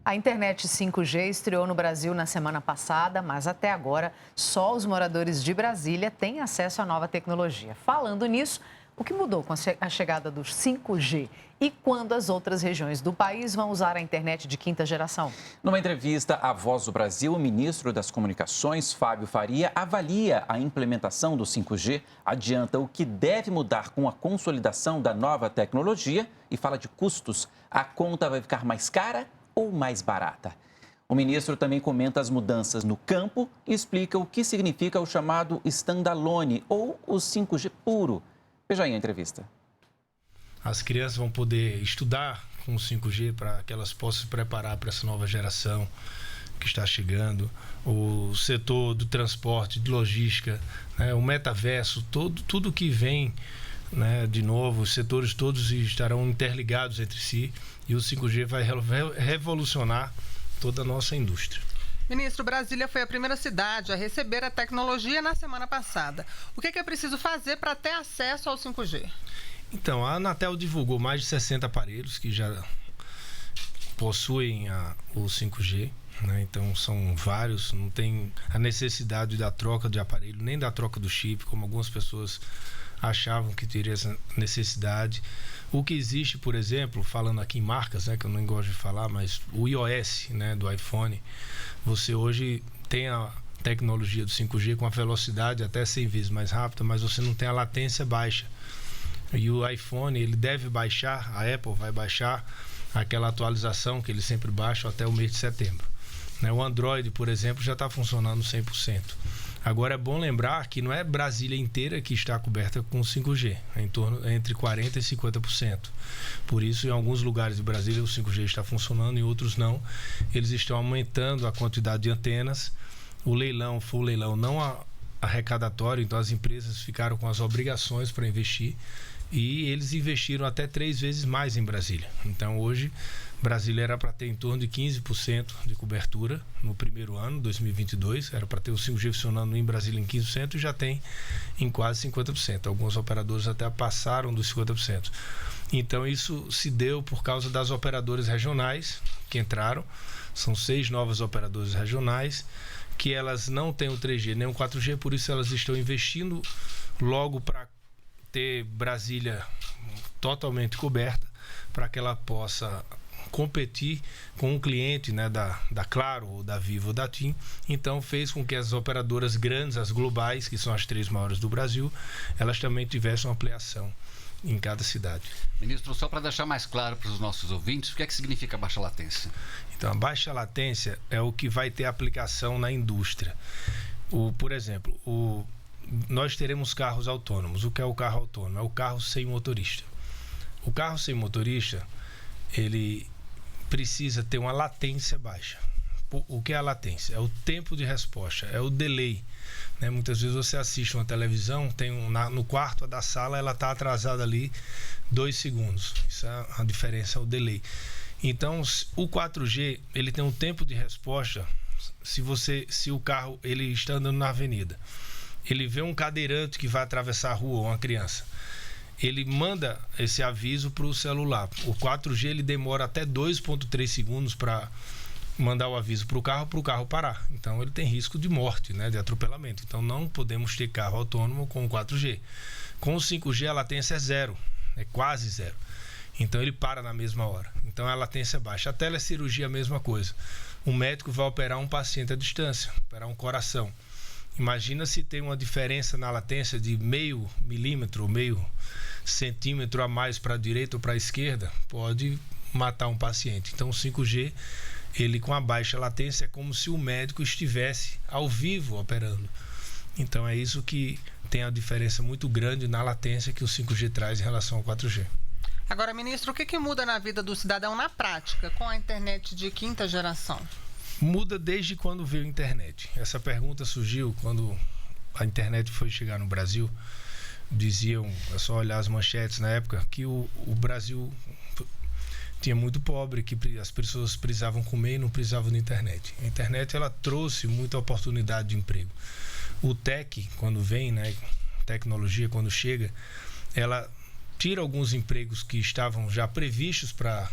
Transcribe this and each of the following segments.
A internet 5G estreou no Brasil na semana passada, mas até agora só os moradores de Brasília têm acesso à nova tecnologia. Falando nisso, o que mudou com a chegada do 5G e quando as outras regiões do país vão usar a internet de quinta geração? Numa entrevista à Voz do Brasil, o ministro das Comunicações, Fábio Faria, avalia a implementação do 5G, adianta o que deve mudar com a consolidação da nova tecnologia e fala de custos. A conta vai ficar mais cara ou mais barata? O ministro também comenta as mudanças no campo e explica o que significa o chamado standalone ou o 5G puro. Veja aí a entrevista. As crianças vão poder estudar com o 5G para que elas possam se preparar para essa nova geração que está chegando. O setor do transporte, de logística, né, o metaverso, tudo que vem, né, de novo, os setores todos estarão interligados entre si e o 5G vai revolucionar toda a nossa indústria. Ministro, Brasília foi a primeira cidade a receber a tecnologia na semana passada. O que é preciso fazer para ter acesso ao 5G? Então, a Anatel divulgou mais de 60 aparelhos que já possuem o 5G. Né? Então, são vários, não tem a necessidade da troca de aparelho, nem da troca do chip, como algumas pessoas achavam que teria essa necessidade. O que existe, por exemplo, falando aqui em marcas, né, que eu não gosto de falar, mas o iOS, né, do iPhone, você hoje tem a tecnologia do 5G com a velocidade até 100 vezes mais rápida, mas você não tem a latência baixa. E o iPhone, ele deve baixar, a Apple vai baixar aquela atualização que ele sempre baixa até o mês de setembro. Né? O Android, por exemplo, já está funcionando 100%. Agora é bom lembrar que não é Brasília inteira que está coberta com 5G, é em torno entre 40% e 50%. Por isso, em alguns lugares de Brasília o 5G está funcionando, em outros não. Eles estão aumentando a quantidade de antenas. O leilão foi um leilão não arrecadatório, então as empresas ficaram com as obrigações para investir e eles investiram até 3 vezes mais em Brasília. Então hoje Brasília era para ter em torno de 15% de cobertura no primeiro ano, 2022, era para ter o 5G funcionando em Brasília em 15% e já tem em quase 50%. Alguns operadores até passaram dos 50%. Então isso se deu por causa das operadoras regionais que entraram, são 6 novas operadoras regionais, que elas não têm o 3G nem o 4G, por isso elas estão investindo logo para ter Brasília totalmente coberta, para que ela possa competir com um cliente, né, da Claro, ou da Vivo ou da TIM. Então fez com que as operadoras grandes, as globais, que são as 3 maiores do Brasil, elas também tivessem uma ampliação em cada cidade. Ministro, só para deixar mais claro para os nossos ouvintes, o que é que significa baixa latência? Então, a baixa latência é o que vai ter aplicação na indústria. Por exemplo, nós teremos carros autônomos. O que é o carro autônomo? É o carro sem motorista. O carro sem motorista, ele precisa ter uma latência baixa. O que é a latência? É o tempo de resposta, é o delay. Né? Muitas vezes você assiste uma televisão, tem no quarto da sala, ela está atrasada ali 2 segundos. Isso é a diferença, é o delay. Então, o 4G, ele tem um tempo de resposta. Se o carro ele está andando na avenida, ele vê um cadeirante que vai atravessar a rua, uma criança, ele manda esse aviso para o celular. O 4G ele demora até 2,3 segundos para mandar o aviso para o carro parar. Então ele tem risco de morte, né, de atropelamento. Então não podemos ter carro autônomo com o 4G. Com o 5G a latência é zero, é quase zero. Então ele para na mesma hora. Então a latência é baixa. A telecirurgia é a mesma coisa. O médico vai operar um paciente à distância, operar um coração. Imagina se tem uma diferença na latência de meio milímetro ou meio centímetro a mais para a direita ou para a esquerda, pode matar um paciente. Então o 5G, ele com a baixa latência, é como se o médico estivesse ao vivo operando. Então é isso que tem a diferença muito grande na latência que o 5G traz em relação ao 4G. Agora, ministro, o que muda na vida do cidadão na prática com a internet de quinta geração? Muda desde quando veio a internet. Essa pergunta surgiu quando a internet foi chegar no Brasil. Diziam, é só olhar as manchetes na época, que o Brasil tinha muito pobre, que as pessoas precisavam comer e não precisavam de internet. A internet ela trouxe muita oportunidade de emprego. O tech, quando vem, né, tecnologia, quando chega, ela tira alguns empregos que estavam já previstos para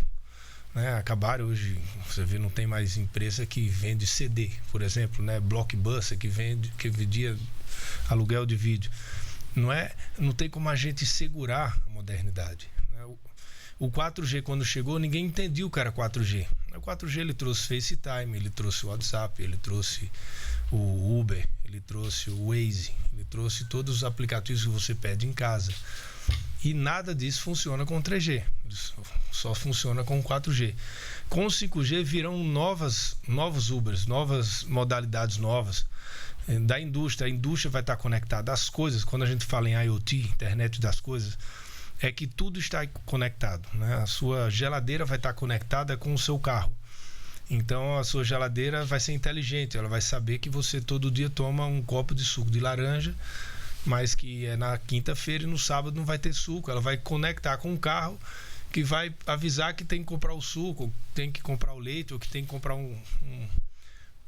né? Acabaram hoje, você vê, não tem mais empresa que vende CD, por exemplo, né? Blockbuster que vendia aluguel de vídeo. Não tem como a gente segurar a modernidade, né? O 4G, quando chegou, ninguém entendia o que era 4G. O 4G ele trouxe FaceTime, ele trouxe o WhatsApp, ele trouxe o Uber, ele trouxe o Waze, ele trouxe todos os aplicativos que você pede em casa. E nada disso funciona com 3G, só funciona com 4G. Com o 5G virão novos Ubers, novas modalidades novas da indústria. A indústria vai estar conectada às coisas. Quando a gente fala em IoT, internet das coisas, é que tudo está conectado, né? A sua geladeira vai estar conectada com o seu carro. Então a sua geladeira vai ser inteligente, ela vai saber que você todo dia toma um copo de suco de laranja, mas que é na quinta-feira e no sábado não vai ter suco. Ela vai conectar com o carro que vai avisar que tem que comprar o suco, tem que comprar o leite, ou que tem que comprar um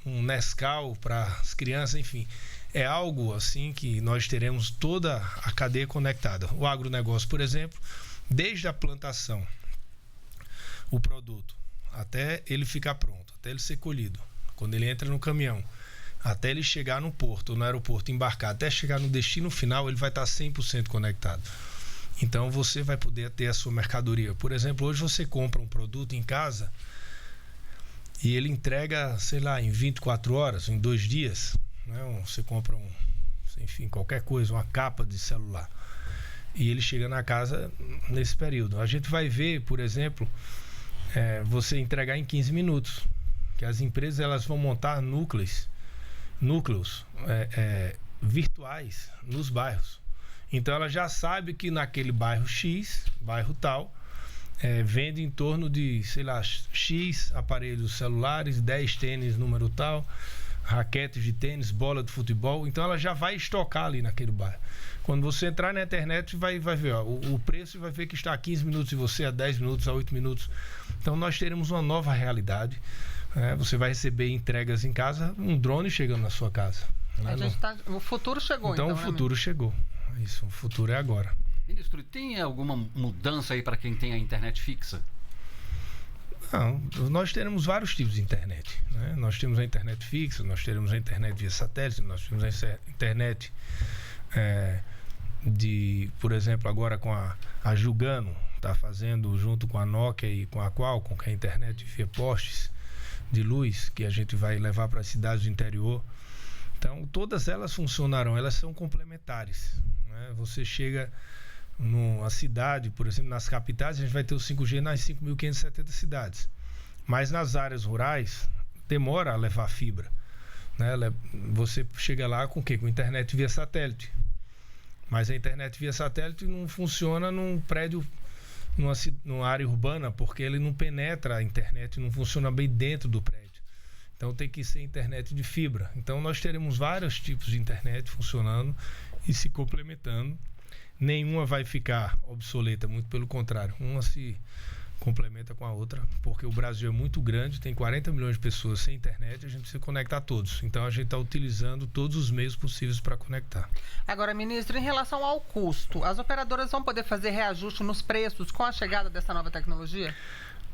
Nescau para as crianças, enfim. É algo assim que nós teremos toda a cadeia conectada. O agronegócio, por exemplo, desde a plantação, o produto, até ele ficar pronto, até ele ser colhido, quando ele entra no caminhão, até ele chegar no porto ou no aeroporto, embarcar, até chegar no destino final, ele vai estar 100% conectado. Então você vai poder ter a sua mercadoria. Por exemplo, hoje você compra um produto em casa e ele entrega, sei lá, em 24 horas, em 2 dias. Né? Você compra enfim, qualquer coisa, uma capa de celular, e ele chega na casa nesse período. A gente vai ver, por exemplo, você entregar em 15 minutos, que as empresas elas vão montar núcleos virtuais nos bairros. Então ela já sabe que naquele bairro X, bairro tal, vende em torno de, sei lá, X aparelhos celulares, 10 tênis número tal, raquetes de tênis, bola de futebol. Então ela já vai estocar ali naquele bairro. Quando você entrar na internet, vai ver o preço, vai ver que está a 15 minutos de você, a 10 minutos, a 8 minutos. Então nós teremos uma nova realidade. Você vai receber entregas em casa, um drone chegando na sua casa. O futuro chegou, então. O futuro chegou. Isso, o futuro é agora. Ministro, tem alguma mudança aí para quem tem a internet fixa? Não, nós teremos vários tipos de internet, né? Nós temos a internet fixa, nós teremos a internet via satélite, nós temos a internet por exemplo, agora com a Jugano, está fazendo junto com a Nokia e com a Qualcomm, que é a internet via postes de luz, que a gente vai levar para as cidades do interior. Então, todas elas funcionarão, elas são complementares, né? Você chega numa cidade, por exemplo, nas capitais, a gente vai ter o 5G nas 5.570 cidades. Mas nas áreas rurais, demora a levar fibra, né? Você chega lá com o quê? Com internet via satélite. Mas a internet via satélite não funciona num prédio, numa área urbana, porque ele não penetra a internet, não funciona bem dentro do prédio. Então tem que ser internet de fibra. Então nós teremos vários tipos de internet funcionando e se complementando. Nenhuma vai ficar obsoleta, muito pelo contrário. Uma se complementa com a outra, porque o Brasil é muito grande, tem 40 milhões de pessoas sem internet, a gente precisa conectar todos. Então a gente está utilizando todos os meios possíveis para conectar. Agora, ministro, em relação ao custo, as operadoras vão poder fazer reajuste nos preços com a chegada dessa nova tecnologia?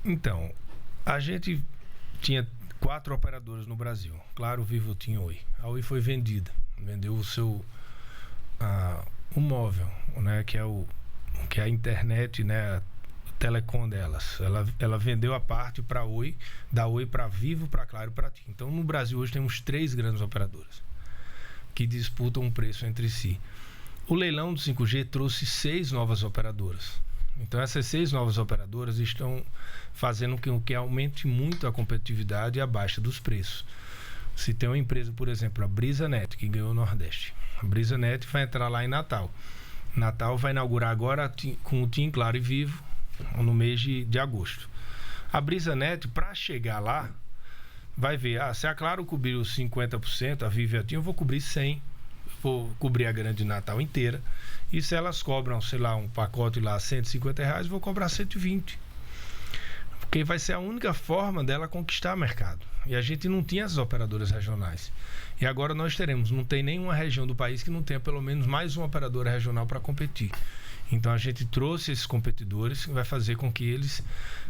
Então, a gente tinha 4 operadoras no Brasil. Claro, Vivo, TIM e Oi. A Oi foi vendida. Vendeu o móvel, né, que é a internet, né, telecom delas. Ela vendeu a parte para Oi, da Oi para Vivo, para Claro e para TIM. Então, no Brasil hoje temos 3 grandes operadoras que disputam um preço entre si. O leilão do 5G trouxe 6 novas operadoras. Então, essas 6 novas operadoras estão fazendo com que aumente muito a competitividade e a baixa dos preços. Se tem uma empresa, por exemplo, a BrisaNet, que ganhou o Nordeste. A BrisaNet vai entrar lá em Natal. Natal vai inaugurar agora com o TIM, Claro e Vivo, no mês de agosto. A BrisaNet, para chegar lá, vai ver, se a Claro cobrir os 50%, a Vivo e a TIM, eu vou cobrir 100%, vou cobrir a grande Natal inteira. E se elas cobram, sei lá, um pacote lá, R$150, eu vou cobrar 120. Porque vai ser a única forma dela conquistar o mercado. E a gente não tinha as operadoras regionais. E agora nós teremos, não tem nenhuma região do país que não tenha pelo menos mais uma operadora regional para competir. Então a gente trouxe esses competidores que vai fazer com que eles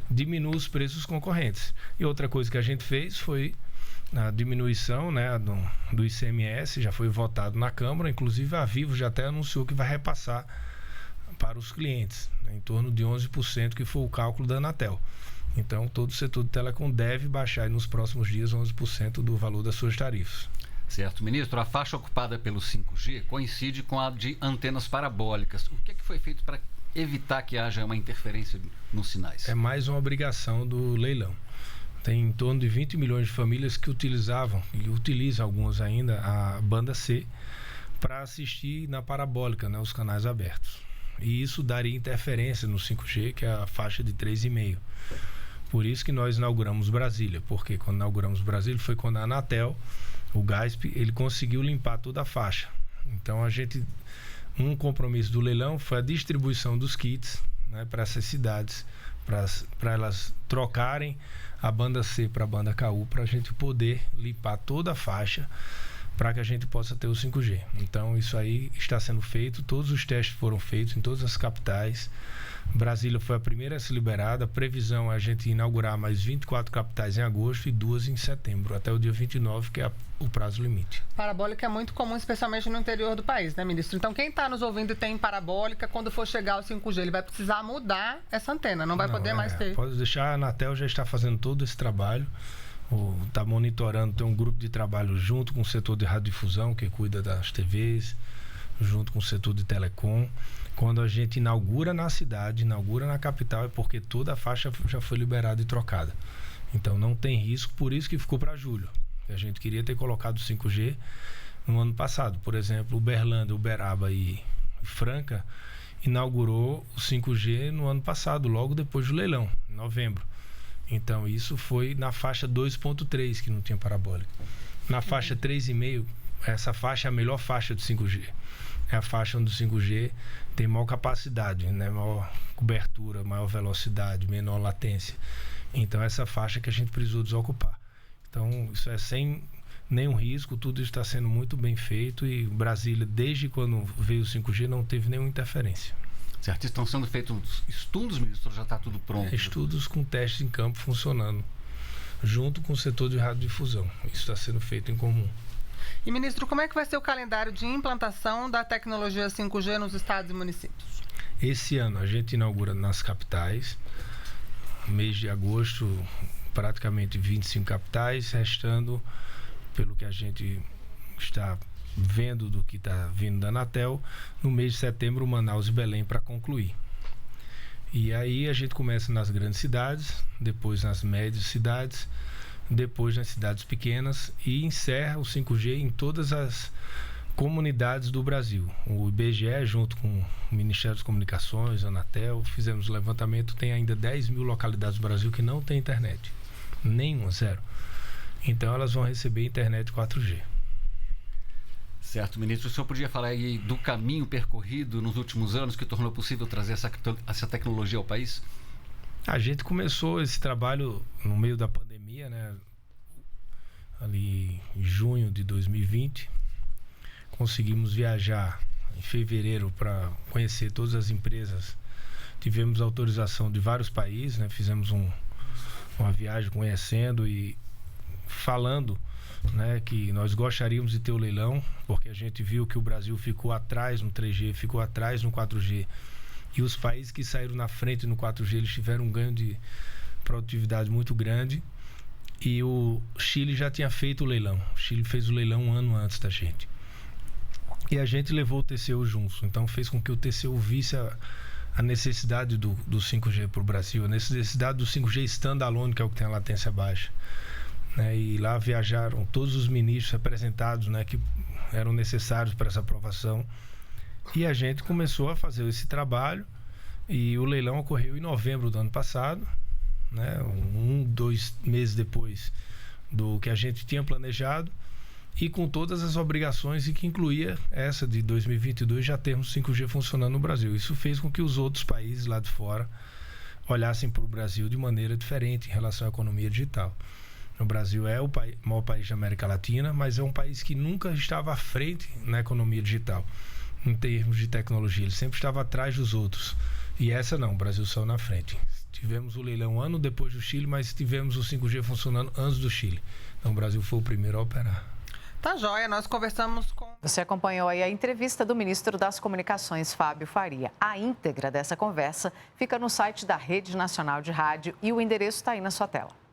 diminuam os preços concorrentes. E outra coisa que a gente fez foi a diminuição, né, do ICMS, já foi votado na Câmara, inclusive a Vivo já até anunciou que vai repassar para os clientes, né, em torno de 11%, que foi o cálculo da Anatel. Então todo o setor de telecom deve baixar aí nos próximos dias 11% do valor das suas tarifas. Certo, ministro. A faixa ocupada pelo 5G coincide com a de antenas parabólicas. O que é que foi feito para evitar que haja uma interferência nos sinais? É mais uma obrigação do leilão. Tem em torno de 20 milhões de famílias que utilizavam, e utilizam algumas ainda, a banda C para assistir na parabólica, né, os canais abertos. E isso daria interferência no 5G, que é a faixa de 3,5. Por isso que nós inauguramos Brasília, porque quando inauguramos Brasília foi quando a Anatel, o GASP, ele conseguiu limpar toda a faixa. Então um compromisso do leilão foi a distribuição dos kits, né, para essas cidades, para elas trocarem a banda C para a banda KU, para a gente poder limpar toda a faixa, para que a gente possa ter o 5G. Então isso aí está sendo feito, todos os testes foram feitos em todas as capitais. Brasília foi a primeira a ser liberada, a previsão é a gente inaugurar mais 24 capitais em agosto e 2 em setembro, até o dia 29, que é o prazo limite. Parabólica é muito comum, especialmente no interior do país, né, ministro? Então quem está nos ouvindo e tem parabólica, quando for chegar ao 5G, ele vai precisar mudar essa antena, não vai poder mais ter. Pode deixar, a Anatel já está fazendo todo esse trabalho, está monitorando, tem um grupo de trabalho junto com o setor de radiodifusão, que cuida das TVs, junto com o setor de telecom. Quando a gente inaugura na cidade, inaugura na capital, é porque toda a faixa já foi liberada e trocada. Então não tem risco, por isso que ficou para julho. A gente queria ter colocado o 5G no ano passado. Por exemplo, Uberlândia, Uberaba e Franca inaugurou o 5G no ano passado, logo depois do leilão, em novembro. Então isso foi na faixa 2.3, que não tinha parabólica. Na faixa 3,5, essa faixa é a melhor faixa do 5G. É a faixa onde o 5G tem maior capacidade, né? Maior cobertura, maior velocidade, menor latência. Então essa faixa que a gente precisou desocupar. Então isso é sem nenhum risco, tudo está sendo muito bem feito e Brasília, desde quando veio o 5G, não teve nenhuma interferência. Certo, estão sendo feitos estudos, ministro, já está tudo pronto? Estudos com testes em campo funcionando, junto com o setor de radiodifusão. Isso está sendo feito em comum. E, ministro, como é que vai ser o calendário de implantação da tecnologia 5G nos estados e municípios? Esse ano a gente inaugura nas capitais, mês de agosto, praticamente 25 capitais, restando, pelo que a gente está vendo do que está vindo da Anatel, no mês de setembro, Manaus e Belém para concluir. E aí a gente começa nas grandes cidades, depois nas médias cidades, depois nas cidades pequenas e encerra o 5G em todas as comunidades do Brasil. O IBGE, junto com o Ministério das Comunicações, a Anatel, fizemos o levantamento, tem ainda 10 mil localidades do Brasil que não tem internet. Nenhuma, zero. Então elas vão receber internet 4G. Certo, ministro. O senhor podia falar aí do caminho percorrido nos últimos anos que tornou possível trazer essa tecnologia ao país? A gente começou esse trabalho no meio da pandemia, né? Ali em junho de 2020. Conseguimos viajar em fevereiro para conhecer todas as empresas. Tivemos autorização de vários países, né? Fizemos uma viagem conhecendo e falando, né, que nós gostaríamos de ter o leilão, porque a gente viu que o Brasil ficou atrás no 3G, ficou atrás no 4G. E os países que saíram na frente no 4G, eles tiveram um ganho de produtividade muito grande. E o Chile já tinha feito o leilão. O Chile fez o leilão um ano antes da gente. E a gente levou o TCU junto. Então fez com que o TCU visse a necessidade do 5G para o Brasil, a necessidade do 5G standalone, que é o que tem a latência baixa. E lá viajaram todos os ministros representados, né, que eram necessários para essa aprovação. E a gente começou a fazer esse trabalho e o leilão ocorreu em novembro do ano passado, né, 2 meses depois do que a gente tinha planejado e com todas as obrigações, e que incluía essa de 2022 já termos 5G funcionando no Brasil. Isso fez com que os outros países lá de fora olhassem para o Brasil de maneira diferente em relação à economia digital. O Brasil é o maior país da América Latina, mas é um país que nunca estava à frente na economia digital. em termos de tecnologia. Ele sempre estava atrás dos outros. E essa não, o Brasil saiu na frente. Tivemos o leilão um ano depois do Chile, mas tivemos o 5G funcionando antes do Chile. Então o Brasil foi o primeiro a operar. Tá joia, nós conversamos com... Você acompanhou aí a entrevista do ministro das Comunicações, Fábio Faria. A íntegra dessa conversa fica no site da Rede Nacional de Rádio e o endereço está aí na sua tela.